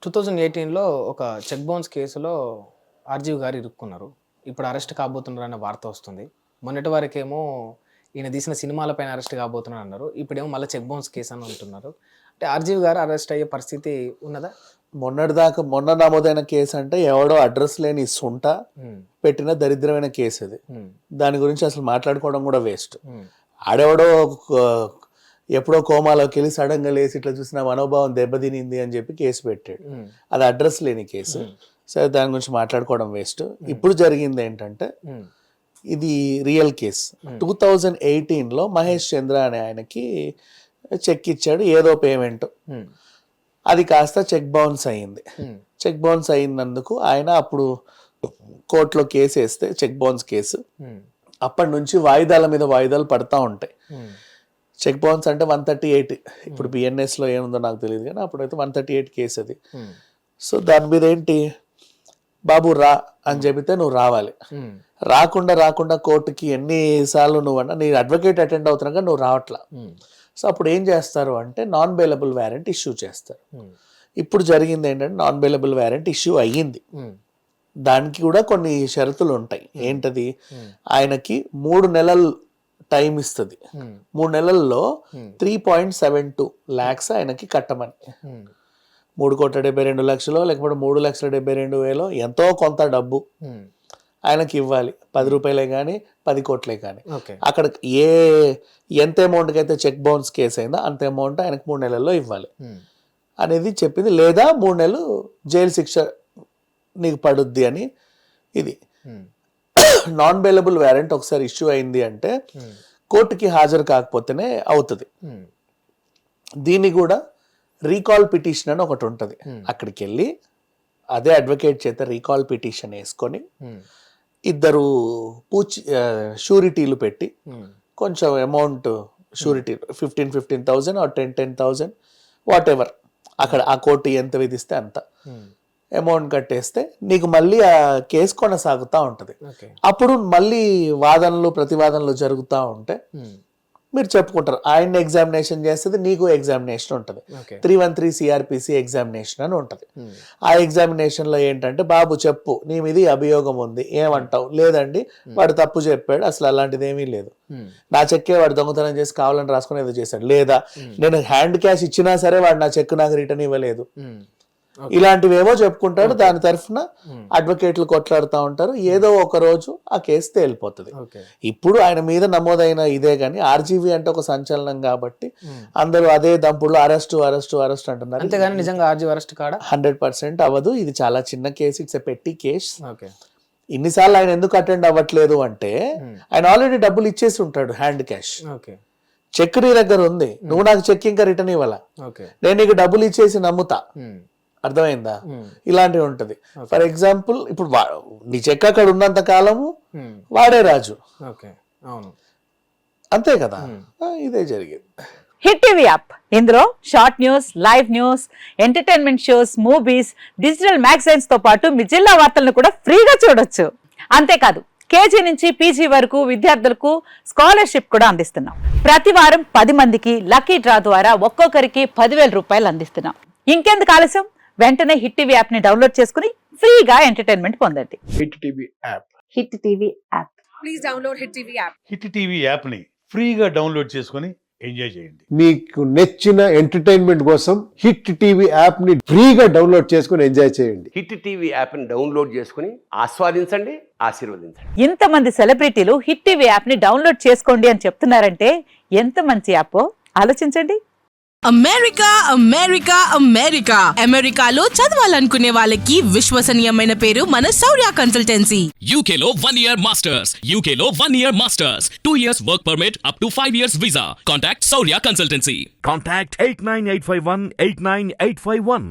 2018లో ఒక check bounce కేసులో RGV గారు ఇరుక్కున్నారు. ఇప్పుడు అరెస్ట్ కాబోతున్నారన్న వార్త వస్తుంది. మొన్నటి వరకేమో ఈయన తీసిన సినిమాలపైన అరెస్ట్ కాబోతున్నారు అన్నారు. ఇప్పుడేమో మళ్ళీ చెక్ బౌన్స్ కేసు అని అంటున్నారు. అంటే ఆర్జీవి గారు అరెస్ట్ అయ్యే పరిస్థితి ఉన్నదా? మొన్న నమోదైన కేసు అంటే ఎవడో అడ్రస్ లేని సుంట పెట్టిన దరిద్రమైన కేసు అది. దాని గురించి అసలు మాట్లాడుకోవడం కూడా వేస్ట్. ఆడెవడో ఎప్పుడో కోమాలోకి వెళ్ళి సడన్గా లేసి ఇట్లా చూసిన మనోభావం దెబ్బతినింది అని చెప్పి కేసు పెట్టాడు. అది అడ్రస్ లేని కేసు. సరే, దాని గురించి మాట్లాడుకోవడం వేస్ట్. ఇప్పుడు జరిగింది ఏంటంటే ఇది రియల్ కేసు. 2018లో మహేష్ చంద్ర అనే ఆయనకి చెక్ ఇచ్చాడు, ఏదో పేమెంట్. అది కాస్త చెక్ బౌన్స్ అయ్యింది. చెక్ బౌన్స్ అయినందుకు ఆయన అప్పుడు కోర్టులో కేసు వేస్తే చెక్ బౌన్స్ కేసు అప్పటి నుంచి వాయిదాల మీద వాయిదాలు పడతా ఉంటాయి. చెక్ బౌన్స్ అంటే 138, ఇప్పుడు బిఎన్ఎస్లో ఏముందో నాకు తెలియదు కానీ అప్పుడైతే 138 కేసు అది. సో దాని మీద ఏంటి, బాబు రా అని చెబితే నువ్వు రావాలి. రాకుండా కోర్టుకి ఎన్నిసార్లు నువ్వన్నా నీ అడ్వకేట్ అటెండ్ అవుతున్నా నువ్వు రావట్లా. సో అప్పుడు ఏం చేస్తారు అంటే నాన్ బెయిలబుల్ వారెంట్ ఇష్యూ చేస్తారు. ఇప్పుడు జరిగింది ఏంటంటే నాన్ బెయిలబుల్ వారెంట్ ఇష్యూ అయ్యింది. దానికి కూడా కొన్ని షరతులు ఉంటాయి. ఏంటది, ఆయనకి 3 నెలలు టైం ఇస్తుంది. 3 నెలల్లో 3.72 lakhs ఆయనకి కట్టమని. 3,72,00,000 లేకపోతే 3,72,000 ఎంతో కొంత డబ్బు ఆయనకి ఇవ్వాలి. 10 రూపాయలే కానీ 10 కోట్లే కానీ. అక్కడ ఎంత అమౌంట్కి అయితే చెక్ బౌన్స్ కేసు అయిందో అంత అమౌంట్ ఆయనకు 3 నెలల్లో ఇవ్వాలి అనేది చెప్పింది. లేదా 3 నెలలు జైలు శిక్ష నీకు పడుద్ది అని. ఇది నాన్ బెయిలబుల్ వారెంట్ ఒకసారి ఇష్యూ అయింది అంటే కోర్టుకి హాజరు కాకపోతేనే అవుతుంది. దీన్ని కూడా రీకాల్ పిటిషన్ అని ఒకటి ఉంటుంది. అక్కడికి వెళ్ళి అదే అడ్వకేట్ చేత రీకాల్ పిటిషన్ వేసుకొని ఇద్దరు షూరిటీలు పెట్టి కొంచెం amount surety 15,000 or 10,000 what ever అక్కడ ఆ కోర్టు ఎంత విధిస్తే అంత అమౌంట్ కట్టేస్తే నీకు మళ్ళీ ఆ కేసు కొనసాగుతూ ఉంటుంది. అప్పుడు మళ్ళీ వాదనలు ప్రతివాదనలు జరుగుతూ ఉంటే మీరు చెప్పుకుంటారు. ఆయన ఎగ్జామినేషన్ చేస్తుంది, నీకు ఎగ్జామినేషన్ ఉంటుంది. 313 CRPC ఎగ్జామినేషన్ అని ఉంటుంది. ఆ ఎగ్జామినేషన్ లో ఏంటంటే, బాబు చెప్పు, నీ మీద అభియోగం ఉంది, ఏమంటావు? లేదండి వాడు తప్పు చెప్పాడు, అసలు అలాంటిది ఏమీ లేదు, నా చెక్కే వాడు దొంగతనం చేసి కావాలని రాసుకుని ఏదో చేశాడు, లేదా నేను హ్యాండ్ క్యాష్ ఇచ్చినా సరే వాడు నా చెక్ నాకు రిటర్న్ ఇవ్వలేదు, ఇలాంటివేవో చెప్పుకుంటాడు. దాని తరఫున అడ్వకేట్లు కొట్లాడుతూ ఉంటారు. ఏదో ఒక రోజు ఆ కేసు తేలిపోతుంది. ఇప్పుడు ఆయన మీద నమోదైన ఇదే కానీ ఆర్జీవీ అంటే ఒక సంచలనం కాబట్టి అందరూ అదే దంపుల్లో అరెస్ట్ అంటున్నారు. అంతేగాని నిజంగా ఆర్జీవీ అరెస్ట్ కాడా 100% అవ్వదు. ఇది చాలా చిన్న కేసు, ఇట్స్ ఎ పెట్టి కేస్. ఇన్నిసార్లు ఆయన ఎందుకు అటెండ్ అవ్వట్లేదు అంటే ఆయన ఆల్రెడీ డబ్బులు ఇచ్చేసి ఉంటాడు హ్యాండ్ క్యాష్. చెక్ నీ దగ్గర ఉంది, నువ్వు నాకు చెక్ ఇంకా రిటర్న్ ఇవ్వాలా, నేను నీకు డబ్బులు ఇచ్చేసి నమ్ముతా. అర్థమైందా? ఇలాంటివి ఉంటది. ఫర్ ఎగ్జాంపుల్ ఇప్పుడు నీ చెక్ అక్కడ ఉన్నంత కాలము వాడే రాజు, అంతే కదా. ఇదే జరిగింది. హిట్ టీవీ యాప్, ఇందులో short news, live news, entertainment shows, movies, digital magazines తో పాటు మీ జిల్లా వార్తలను కూడా ఫ్రీగా చూడొచ్చు. అంతేకాదు కేజీ నుంచి పీజీ వరకు విద్యార్థులకు స్కాలర్షిప్ కూడా అందిస్తున్నాం. ప్రతి వారం 10 మందికి లక్కీ డ్రా ద్వారా ఒక్కొక్కరికి 10,000 రూపాయలు అందిస్తున్నాం. ఇంకెందుకు ఆలస్యం, వెంటనే హిట్ టీవీ యాప్ ని డౌన్లోడ్ చేసుకుని ఫ్రీగా ఎంటర్టైన్మెంట్ పొందండి. Hit TV app, hit TV app, please download hit TV app. Hit TV app ని ఫ్రీగా డౌన్లోడ్ చేసుకుని ఎంజాయ్ చేయండి. మీకు నచ్చిన ఎంటర్టైన్మెంట్ కోసం హిట్ టీవీ యాప్ ని ఫ్రీగా డౌన్లోడ్ చేసుకుని ఎంజాయ్ చేయండి. హిట్ టీవీ యాప్ ని డౌన్లోడ్ చేసుకుని ఆస్వాదించండి, ఆశీర్వదించండి. ఇంతమంది సెలబ్రిటీలు హిట్ టీవీ యాప్ ని డౌన్లోడ్ చేసుకోండి అని చెప్తున్నారంటే ఎంత మంచి యాప్ ఆలోచించండి. అమెరికా అమెరికా అమెరికా అమెరికాలో చదవాలనుకునే వాళ్ళకి విశ్వసనీయమైన పేరు మన శౌర్య కన్సల్టెన్సీ. UK లో 1 year masters, UK లో 1 year masters, 2 years work permit up to 5 years visa. Contact Saurya Consultancy. Contact 89851 89851.